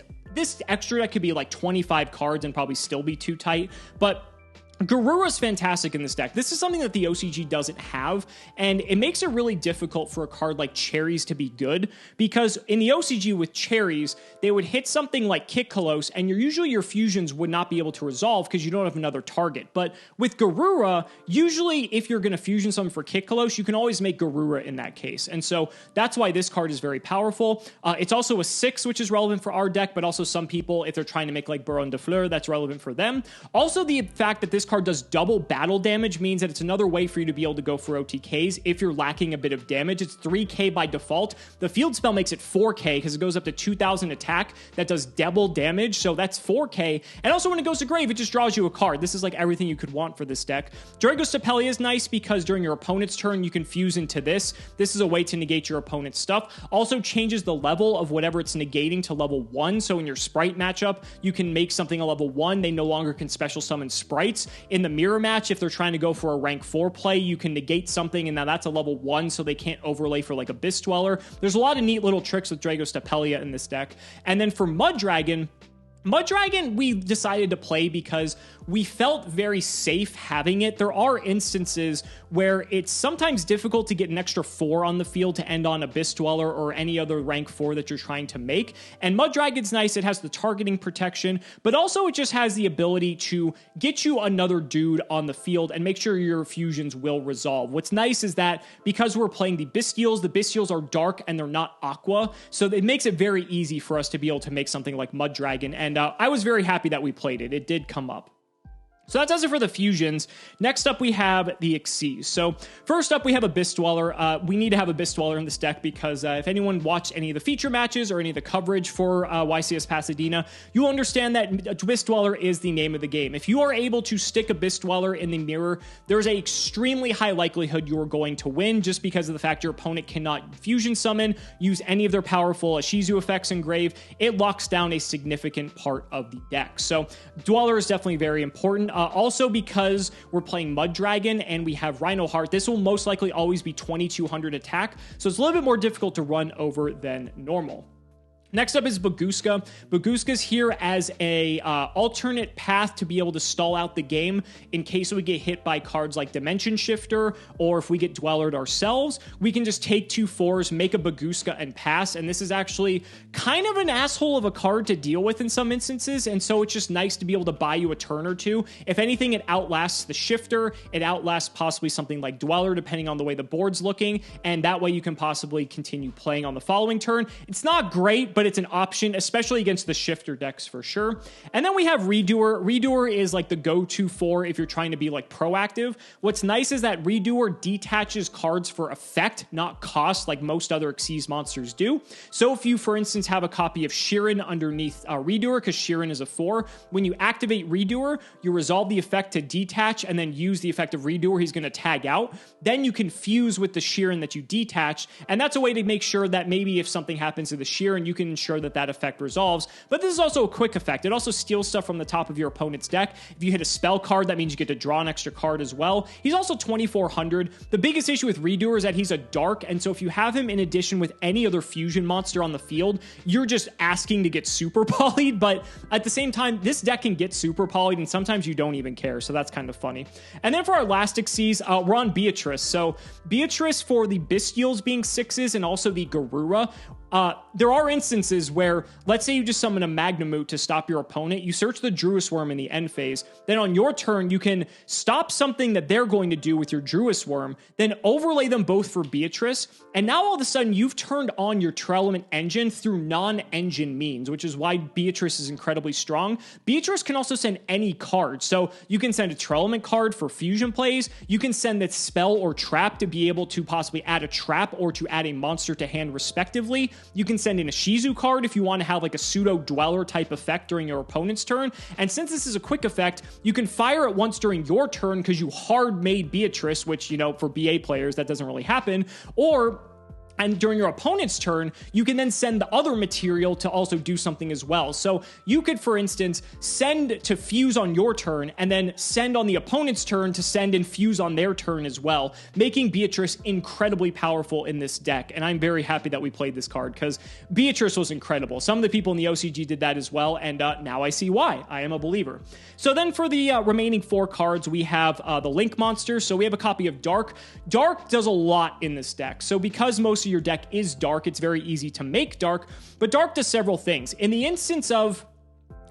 extra deck could be like 25 cards and probably still be too tight, but Garura's fantastic in this deck. This is something that the OCG doesn't have, and it makes it really difficult for a card like Cherries to be good, because in the OCG with Cherries, they would hit something like Kitkalos, and usually your fusions would not be able to resolve because you don't have another target. But with Garura, usually if you're going to fusion something for Kitkalos, you can always make Garura in that case, and so that's why this card is very powerful. It's also a 6, which is relevant for our deck, but also some people, if they're trying to make like Baron de Fleur, that's relevant for them. Also, the fact that this card does double battle damage means that it's another way for you to be able to go for OTKs if you're lacking a bit of damage. It's 3k by default. The field spell makes it 4k because it goes up to 2,000 attack. That does double damage, so that's 4k. And also when it goes to grave, it just draws you a card. This is like everything you could want for this deck. Dragostapelia is nice because during your opponent's turn, you can fuse into this. This is a way to negate your opponent's stuff. Also changes the level of whatever it's negating to level 1. So in your sprite matchup, you can make something a level 1. They no longer can special summon sprites. In the mirror match, if they're trying to go for a rank 4 play, you can negate something, and now that's a level 1, so they can't overlay for like Abyss Dweller. There's a lot of neat little tricks with Dragostapelia in this deck. And then for Mud Dragon, Mud Dragon, we decided to play because we felt very safe having it. There are instances where it's sometimes difficult to get an extra 4 on the field to end on Abyss Dweller or any other rank 4 that you're trying to make. And Mud Dragon's nice. It has the targeting protection, but also it just has the ability to get you another dude on the field and make sure your fusions will resolve. What's nice is that because we're playing the Bystials are dark and they're not aqua, so it makes it very easy for us to be able to make something like Mud Dragon. And I was very happy that we played it. It did come up. So that does it for the fusions. Next up, we have the Xyz. So first up, we have Abyss Dweller. We need to have Abyss Dweller in this deck because if anyone watched any of the feature matches or any of the coverage for YCS Pasadena, you'll understand that Abyss Dweller is the name of the game. If you are able to stick Abyss Dweller in the mirror, there's an extremely high likelihood you are going to win just because of the fact your opponent cannot fusion summon, use any of their powerful Ishizu effects in Grave. It locks down a significant part of the deck. So Dweller is definitely very important. Also, because we're playing Mud Dragon and we have Rhino Heart, this will most likely always be 2200 attack, so it's a little bit more difficult to run over than normal. Next up is Bagooska. Bagooska's here as a alternate path to be able to stall out the game in case we get hit by cards like Dimension Shifter, or if we get Dwellered ourselves, we can just take 2 4s, make a Bagooska, and pass. And this is actually kind of an asshole of a card to deal with in some instances, and so it's just nice to be able to buy you a turn or two. If anything, it outlasts the Shifter, it outlasts possibly something like Dweller, depending on the way the board's looking, and that way you can possibly continue playing on the following turn. It's not great, but it's an option, especially against the Shifter decks for sure. And then we have Redoer. Redoer is like the go-to for if you're trying to be like proactive. What's nice is that Redoer detaches cards for effect, not cost, like most other Xyz monsters do. So if you, for instance, have a copy of Sheeran underneath Redoer, because Sheeran is a 4, when you activate Redoer, you resolve the effect to detach and then use the effect of Redoer. He's going to tag out. Then you can fuse with the Sheeran that you detach, and that's a way to make sure that maybe if something happens to the Sheeran, you can ensure that effect resolves. But this is also a quick effect. It also steals stuff from the top of your opponent's deck. If you hit a spell card, that means you get to draw an extra card as well. He's also 2400. The biggest issue with Redoer is that he's a dark, and so if you have him in addition with any other fusion monster on the field, you're just asking to get super polyed, but at the same time, this deck can get super polyed, and sometimes you don't even care, so that's kind of funny. And then for our last Xyz, we're on Beatrice. So Beatrice for the Bystials being 6s and also the Garura. There are instances where, let's say you just summon a Magnemute to stop your opponent, you search the Druis Worm in the end phase, then on your turn, you can stop something that they're going to do with your Druis Worm, then overlay them both for Beatrice, and now all of a sudden you've turned on your Tearlament engine through non-engine means, which is why Beatrice is incredibly strong. Beatrice can also send any card, so you can send a Tearlament card for fusion plays, you can send that spell or trap to be able to possibly add a trap or to add a monster to hand respectively. You can send in a Shizu card if you want to have like a pseudo Dweller type effect during your opponent's turn. And since this is a quick effect, you can fire it once during your turn because you hard made Beatrice, which, you know, for BA players, that doesn't really happen. And during your opponent's turn, you can then send the other material to also do something as well. So you could, for instance, send to fuse on your turn and then send on the opponent's turn to send and fuse on their turn as well, making Beatrice incredibly powerful in this deck. And I'm very happy that we played this card because Beatrice was incredible. Some of the people in the OCG did that as well, and now I see why. I am a believer. So then for the remaining 4 cards, we have the Link Monster. So we have a copy of Dark. Dark does a lot in this deck. So because most of your deck is dark, it's very easy to make dark, but dark does several things. In the instance of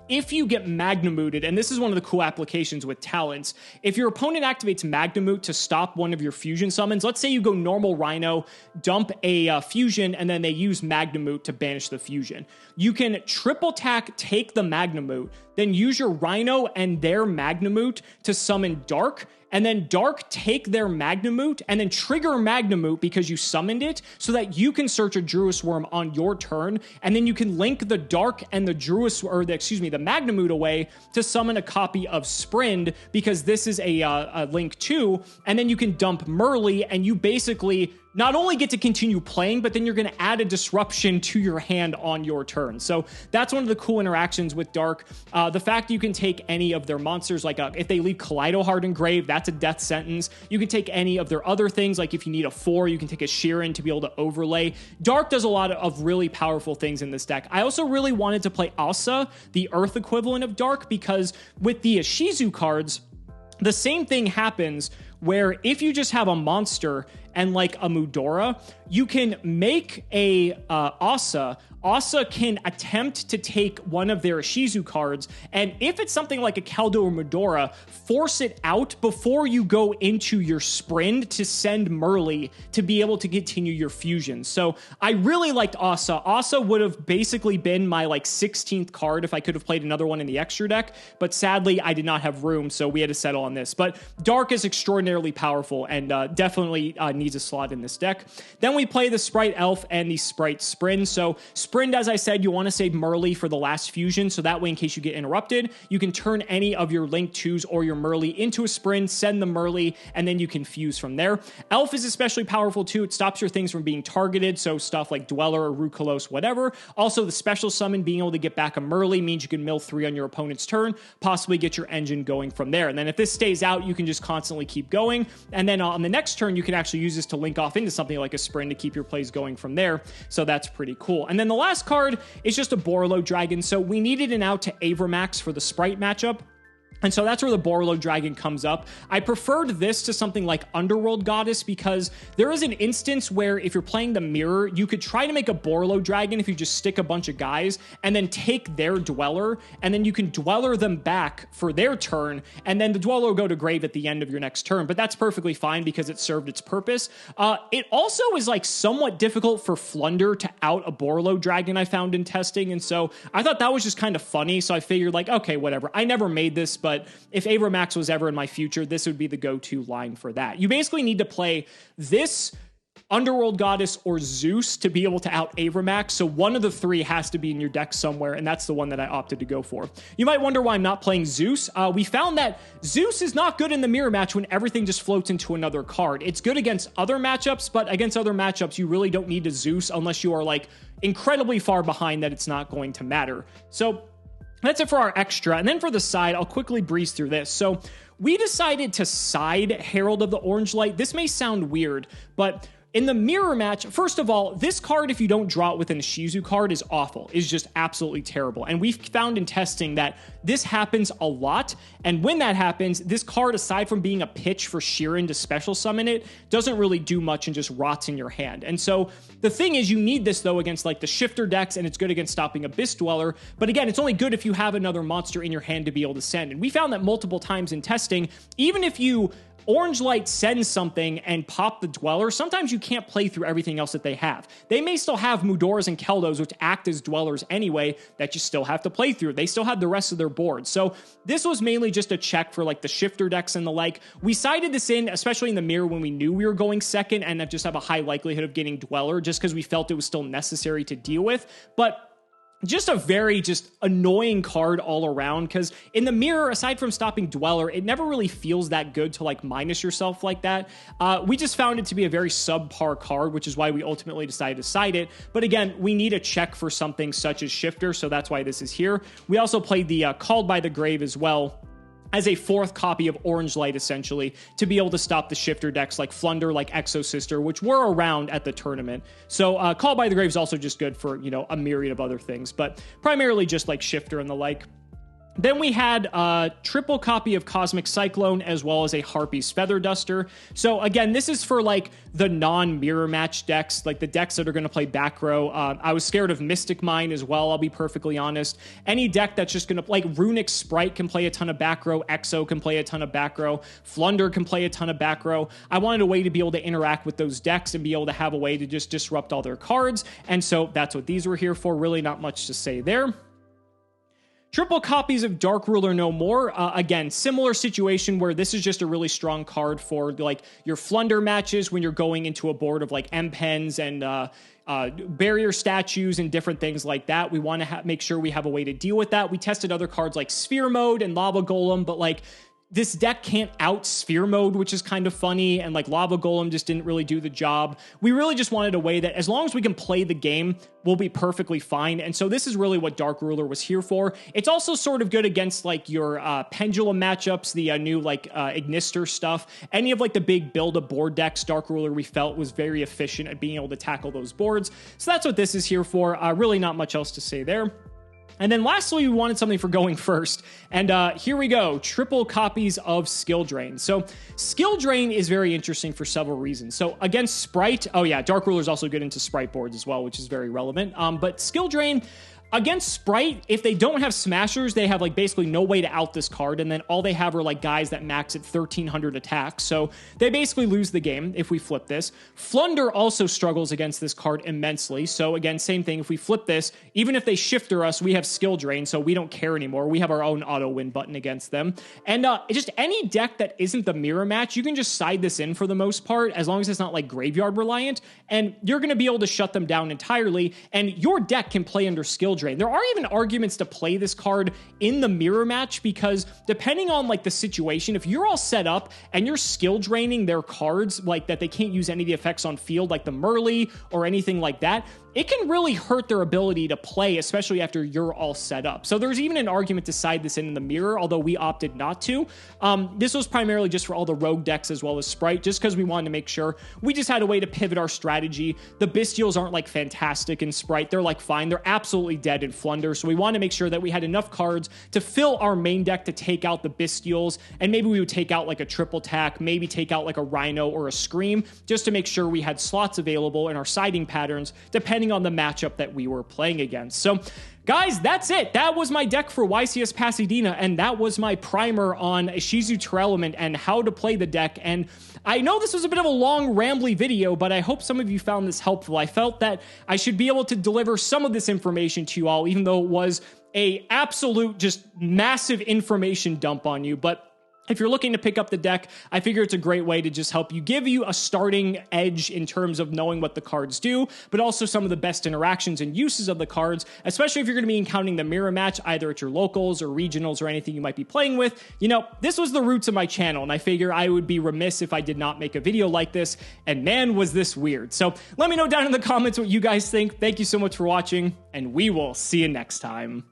if you get Magnemooted, and this is one of the cool applications with talents, if your opponent activates Magnemute to stop one of your fusion summons, let's say you go normal Rhino, dump a fusion, and then they use Magnemute to banish the fusion. You can triple attack, take the Magnemute, then use your Rhino and their Magnemute to summon Dark, and then Dark take their Magnemute and then trigger Magnemute because you summoned it so that you can search a Druis Worm on your turn, and then you can link the Dark and the the Magnemute away to summon a copy of Sprind because this is a link 2, and then you can dump Merly and you basically not only get to continue playing, but then you're going to add a disruption to your hand on your turn. So that's one of the cool interactions with Dark. The fact you can take any of their monsters, like if they leave Kaleido Heart engraved, that's a death sentence. You can take any of their other things, like if you need a 4, you can take a Sheeran to be able to overlay. Dark does a lot of really powerful things in this deck. I also really wanted to play Asa, the Earth equivalent of Dark, because with the Ishizu cards, the same thing happens where if you just have a monster and like a Mudora, you can make a Asa. Asa can attempt to take one of their Ishizu cards, and if it's something like a Keldo or Mudora, force it out before you go into your sprint to send Merly to be able to continue your fusion. So I really liked Asa. Asa would have basically been my like 16th card if I could have played another one in the extra deck, but sadly I did not have room, so we had to settle on this. But Dark is extraordinarily powerful and definitely needs a slot in this deck. Then we play the Sprite Elf and the Sprite Sprin. So Sprint, as I said, you want to save Merly for the last fusion, so that way in case you get interrupted, you can turn any of your Link 2s or your Merly into a Sprin, send the Merly, and then you can fuse from there. Elf is especially powerful too. It stops your things from being targeted, so stuff like Dweller or Rukalos, whatever. Also, the special summon, being able to get back a Merly, means you can mill 3 on your opponent's turn, possibly get your engine going from there. And then if this stays out, you can just constantly keep going, and then on the next turn, you can actually use this to link off into something like a Sprin to keep your plays going from there, so that's pretty cool. And then the last card is just a Borolo Dragon, so we needed an out to Avramax for the Sprite matchup. And so that's where the Borolo Dragon comes up. I preferred this to something like Underworld Goddess because there is an instance where if you're playing the mirror, you could try to make a Borolo Dragon if you just stick a bunch of guys and then take their Dweller, and then you can Dweller them back for their turn, and then the Dweller will go to grave at the end of your next turn. But that's perfectly fine because it served its purpose. It also is like somewhat difficult for Flunder to out a Borolo Dragon, I found in testing, and so I thought that was just kind of funny, so I figured like, okay, whatever. I never made this, but if Avramax was ever in my future, this would be the go-to line for that. You basically need to play this, Underworld Goddess, or Zeus to be able to out Avramax, so one of the 3 has to be in your deck somewhere, and that's the one that I opted to go for. You might wonder why I'm not playing Zeus. We found that Zeus is not good in the mirror match when everything just floats into another card. It's good against other matchups, but against other matchups, you really don't need a Zeus unless you are like incredibly far behind that it's not going to matter. So that's it for our extra. And then for the side, I'll quickly breeze through this. So we decided to side Herald of the Orange Light. This may sound weird, but in the mirror match, first of all, this card, if you don't draw it with an Ishizu card, is awful. Is just absolutely terrible. And we've found in testing that this happens a lot. And when that happens, this card, aside from being a pitch for Sheeran to special summon it, doesn't really do much and just rots in your hand. And so the thing is, you need this, though, against like the shifter decks, and it's good against stopping Abyss Dweller. But again, it's only good if you have another monster in your hand to be able to send. And we found that multiple times in testing, even if you Orange Light sends something and pop the Dweller, sometimes you can't play through everything else that they have. They may still have Mudoras and Keldos, which act as Dwellers anyway, that you still have to play through. They still have the rest of their board. So this was mainly just a check for like the shifter decks and the like. We sided this in, especially in the mirror, when we knew we were going second and just have a high likelihood of getting Dweller, just because we felt it was still necessary to deal with. But just a very annoying card all around, because in the mirror, aside from stopping Dweller, it never really feels that good to like minus yourself like that. We just found it to be a very subpar card, which is why we ultimately decided to side it. But again, we need a check for something such as Shifter, so that's why this is here. We also played the Called by the Grave as well, as a 4th copy of Orange Light, essentially, to be able to stop the shifter decks like Flunder, like Exo Sister, which were around at the tournament. So Call by the Grave is also just good for, a myriad of other things, but primarily just like shifter and the like. Then we had a triple copy of Cosmic Cyclone as well as a Harpy's Feather Duster. So again, this is for like the non-mirror match decks, like the decks that are going to play back row. I was scared of Mystic Mine as well, I'll be perfectly honest. Any deck that's just going to, like Runic Sprite can play a ton of back row, Exo can play a ton of back row, Flunder can play a ton of back row. I wanted a way to be able to interact with those decks and be able to have a way to just disrupt all their cards. And so that's what these were here for. Really not much to say there. Triple copies of Dark Ruler No More. Again, similar situation where this is just a really strong card for like your Flunder matches when you're going into a board of like M-Pens and barrier statues and different things like that. We want to make sure we have a way to deal with that. We tested other cards like Sphere Mode and Lava Golem, but like this deck can't out sphere mode, which is kind of funny, and like Lava Golem just didn't really do the job. We really just wanted a way that as long as we can play the game, we'll be perfectly fine. And so this is really what Dark Ruler was here for. It's also sort of good against like your Pendulum matchups, the new like Ignister stuff. Any of like the big build-a-board decks, Dark Ruler we felt was very efficient at being able to tackle those boards. So that's what this is here for. Really not much else to say there. And then lastly, we wanted something for going first. And here we go, triple copies of Skill Drain. So Skill Drain is very interesting for several reasons. So against Sprite, oh yeah, Dark Ruler is also good into Sprite boards as well, which is very relevant. But Skill Drain, against Sprite, if they don't have Smashers, they have like basically no way to out this card, and then all they have are like guys that max at 1300 attack, so they basically lose the game if we flip this. Flunder also struggles against this card immensely, so again, same thing, if we flip this, even if they shifter us, we have Skill Drain, so we don't care anymore. We have our own auto win button against them. And just any deck that isn't the mirror match, you can just side this in for the most part, as long as it's not like graveyard reliant, and you're going to be able to shut them down entirely, and your deck can play under Skill Drain. There are even arguments to play this card in the mirror match, because depending on like the situation, if you're all set up and you're skill draining their cards like that, they can't use any of the effects on field like the Merly or anything like that, it can really hurt their ability to play, especially after you're all set up. So there's even an argument to side this in the mirror, although we opted not to. This was primarily just for all the rogue decks as well as Sprite, just because we wanted to make sure we just had a way to pivot our strategy. The Bestials aren't like fantastic in Sprite. They're like fine. They're absolutely dead in Flunder. So we wanted to make sure that we had enough cards to fill our main deck to take out the Bestials. And maybe we would take out like a triple tack, maybe take out like a Rhino or a Scream, just to make sure we had slots available in our siding patterns, depending on the matchup that we were playing against. So guys, that's it. That was my deck for YCS Pasadena, and that was my primer on Ishizu Tearlament and how to play the deck. And I know this was a bit of a long, rambly video, but I hope some of you found this helpful. I felt that I should be able to deliver some of this information to you all, even though it was a absolute just massive information dump on you. But if you're looking to pick up the deck, I figure it's a great way to just help you, give you a starting edge in terms of knowing what the cards do, but also some of the best interactions and uses of the cards, especially if you're going to be encountering the mirror match, either at your locals or regionals or anything you might be playing with. You know, this was the roots of my channel, and I figure I would be remiss if I did not make a video like this, and man, was this weird. So let me know down in the comments what you guys think. Thank you so much for watching, and we will see you next time.